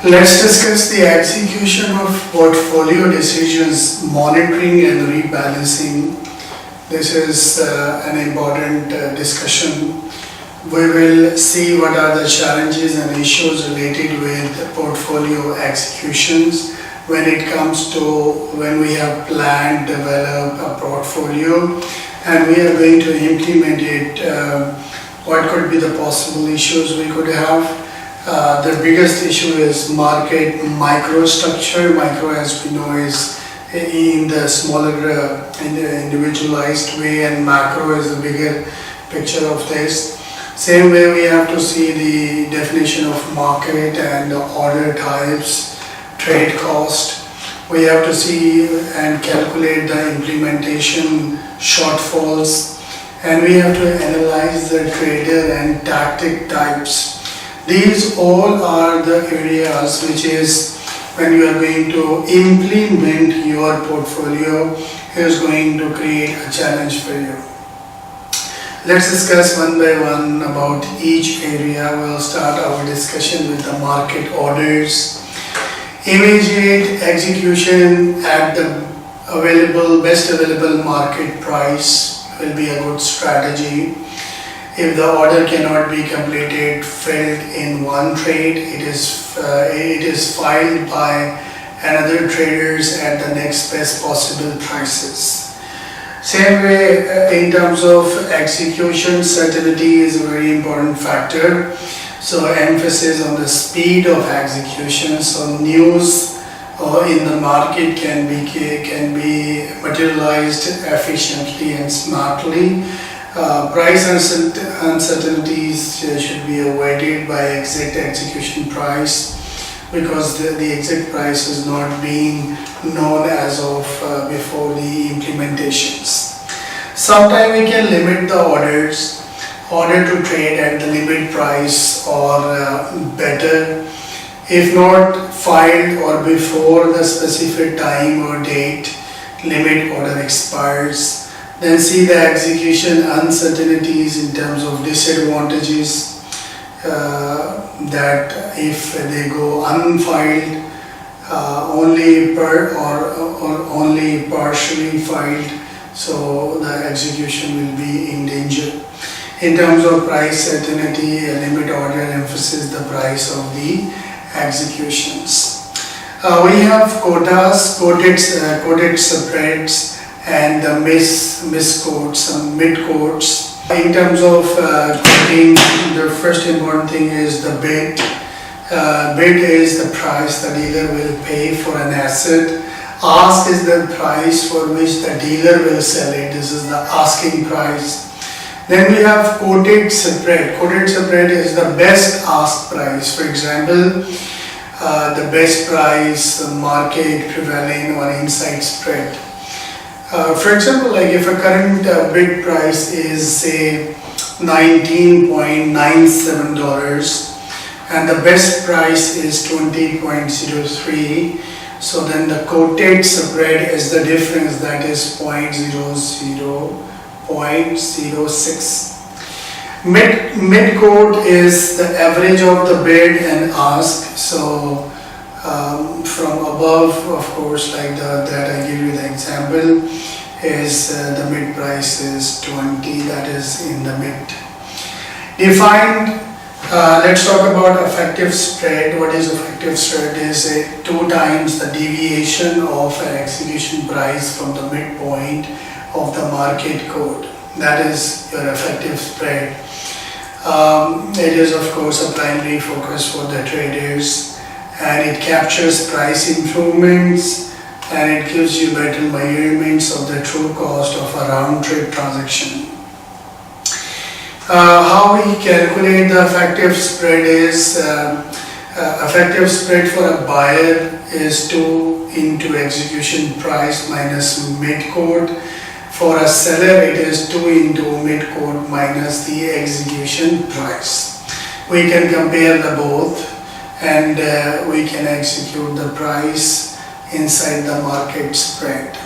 Let's discuss the execution of portfolio decisions, monitoring and rebalancing. This is an important discussion. We will see what are the challenges and issues related with portfolio executions when it comes to when we have planned, develop a portfolio and we are going to implement it. What could be the possible issues we could have? The biggest issue is market microstructure. Micro, as we know, is in the smaller, in the individualized way, and macro is the bigger picture of this. Same way, we have to see the definition of market and order types, trade cost. We have to see and calculate the implementation shortfalls, and we have to analyze the trader and tactic types. These all are the areas which is when you are going to implement your portfolio is going to create a challenge for you. Let's discuss one by one about each area. We'll start our discussion with the market orders. Immediate execution at the best available market price will be a good strategy. If the order cannot be completed, filled in one trade, it is filed by another traders at the next best possible prices. Same way in terms of execution, certainty is a very important factor. So emphasis on the speed of execution. So news in the market can be materialized efficiently and smartly. Price uncertainties should be avoided by exact execution price, because the exact price is not being known as of before the implementations. Sometimes we can limit the order to trade at the limit price or better. If not filed or before the specific time or date, limit order expires. Then see the execution uncertainties in terms of disadvantages, that if they go unfiled, only only partially filed, so the execution will be in danger. In terms of price certainty, a limit order emphasizes the price of the executions. We have quotas, quoted spreads, and the misquotes and mid-quotes. In terms of quoting, the first important thing is the bid. Bid is the price the dealer will pay for an asset. Ask is the price for which the dealer will sell it. This is the asking price. Then we have quoted spread. Quoted spread is the best ask price. For example, the best price, the market prevailing or inside spread. For example, like if a current bid price is say $19.97 and the best price is $20.03, so then the quoted spread is the difference, that is 0.06. Mid quote is the average of the bid and ask. So from above, of course, like that I give you the example, is the mid price is 20, that is in the mid. Defined, let's talk about effective spread. What is effective spread? Is 2 times the deviation of an execution price from the midpoint of the market quote. That is your effective spread. It is of course a primary focus for the traders, and it captures price improvements and it gives you better measurements of the true cost of a round trip transaction. How we calculate the effective spread is effective spread for a buyer is 2 into execution price minus mid quote. For a seller, it is 2 into mid quote minus the execution price. We can compare the both, and we can execute the price inside the market spread.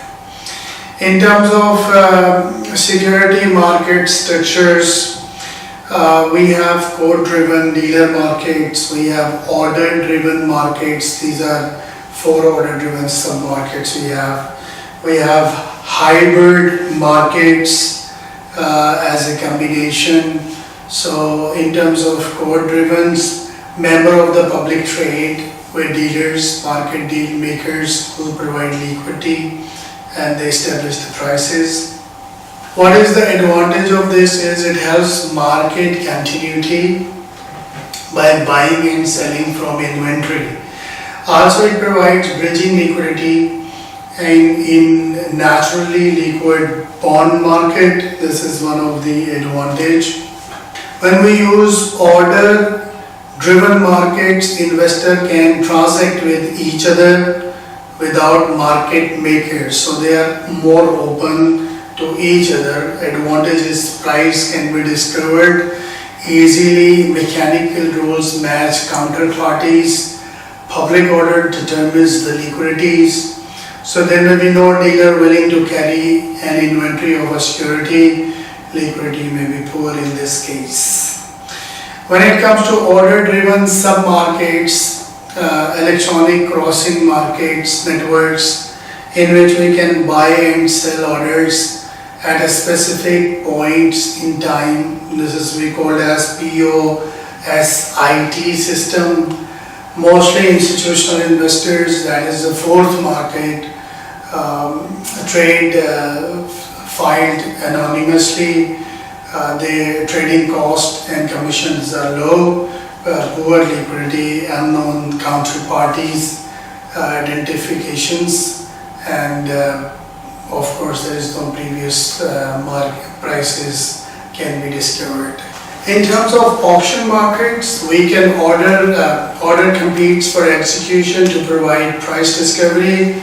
In terms of security market structures, We have code-driven dealer markets, we have order-driven markets, these are four order-driven sub-markets we have. We have hybrid markets as a combination. So in terms of code-driven, member of the public trade with dealers, market deal makers who provide liquidity and they establish the prices. What is the advantage of this is it helps market continuity by buying and selling from inventory. Also it provides bridging liquidity and in naturally liquid bond market. This is one of the advantage. When we use order driven markets, investor can transact with each other without market makers. So they are more open to each other. Advantage is price can be discovered easily, mechanical rules match counterparties, public order determines the liquidities. So there may be no dealer willing to carry an inventory of a security. Liquidity may be poor in this case. When it comes to order-driven sub-markets, electronic crossing markets, networks in which we can buy and sell orders at a specific points in time. This is we called as POSIT system. Mostly institutional investors, that is the fourth market, trade filed anonymously. The trading cost and commissions are low, poor liquidity, unknown counterparties, identifications, and of course there is no previous market prices can be discovered. In terms of auction markets, we can order competes for execution to provide price discovery.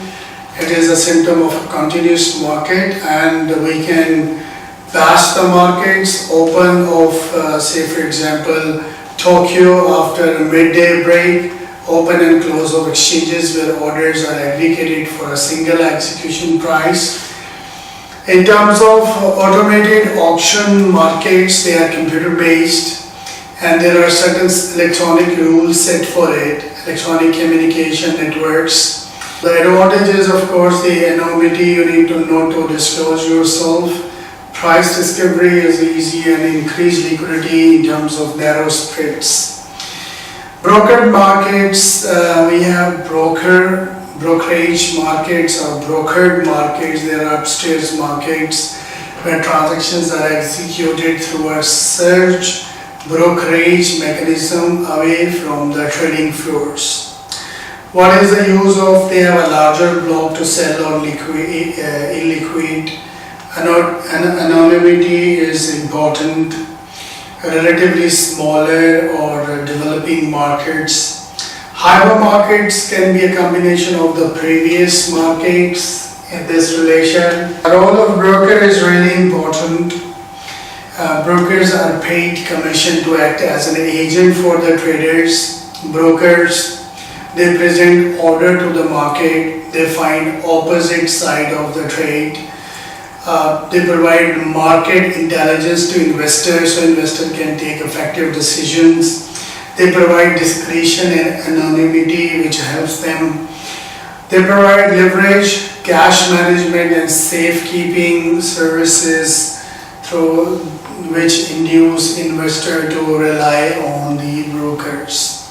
It is a symptom of a continuous market, and we can pass the markets open of say for example Tokyo after a midday break, open and close of exchanges where orders are aggregated for a single execution price. In terms of automated auction markets, they are computer based and there are certain electronic rules set for it, electronic communication networks. The advantage is of course the anonymity, you need to know to disclose yourself. Price discovery is easy and increased liquidity in terms of narrow spreads. Brokered markets, we have brokerage markets or brokered markets. There are upstairs markets where transactions are executed through a surge brokerage mechanism away from the trading floors. What is the use of? They have a larger block to sell or illiquid. Anonymity is important. Relatively smaller or developing markets. Hyper markets can be a combination of the previous markets in this relation. The role of broker is really important. Brokers are paid commission to act as an agent for the traders. Brokers, they present order to the market, they find opposite side of the trade. They provide market intelligence to investors so investors can take effective decisions. They provide discretion and anonymity which helps them. They provide leverage, cash management and safekeeping services through which induce investor to rely on the brokers.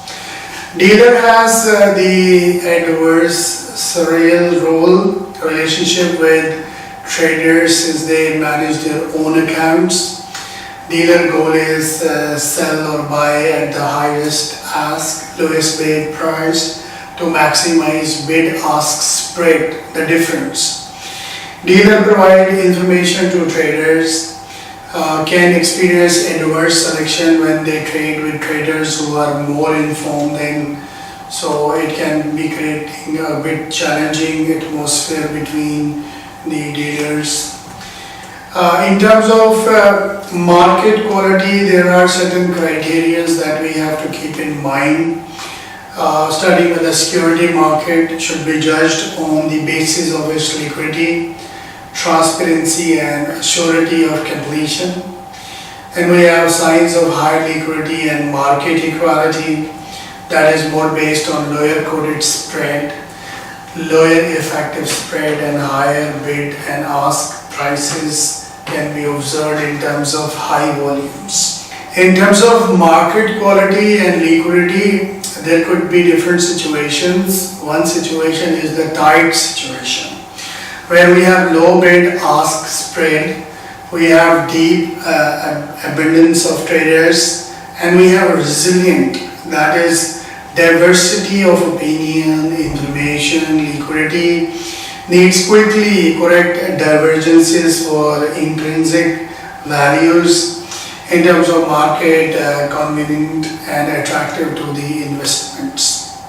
Dealer has the adversarial role relationship with traders since they manage their own accounts. Dealer goal is sell or buy at the highest ask, lowest bid price to maximize bid-ask spread, the difference. Dealer provide information to traders, can experience adverse selection when they trade with traders who are more informed than, so it can be creating a bit challenging atmosphere between the dealers. In terms of market quality, there are certain criteria that we have to keep in mind. Starting with the security market should be judged on the basis of its liquidity, transparency and surety of completion. And we have signs of high liquidity and market equality, that is more based on lower quoted spread, lower effective spread, and higher bid and ask prices can be observed in terms of high volumes. In terms of market quality and liquidity, there could be different situations. One situation is the tight situation, where we have low bid ask spread, we have deep abundance of traders, and we have resilient, that is diversity of opinion, information, liquidity needs quickly correct divergences for intrinsic values in terms of market, convenient and attractive to the investments.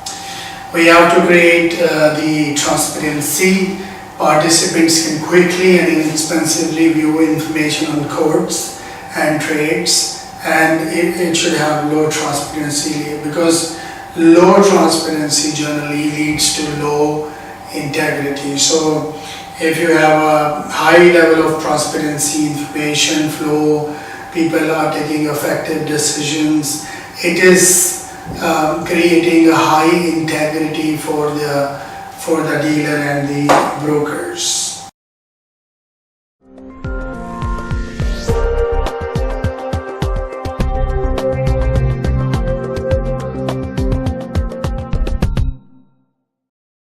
We have to create the transparency. Participants can quickly and inexpensively view information on quotes and trades, and it should have low transparency, because low transparency generally leads to low integrity. So if you have a high level of transparency, information flow, people are taking effective decisions, it is creating a high integrity for the dealer and the brokers.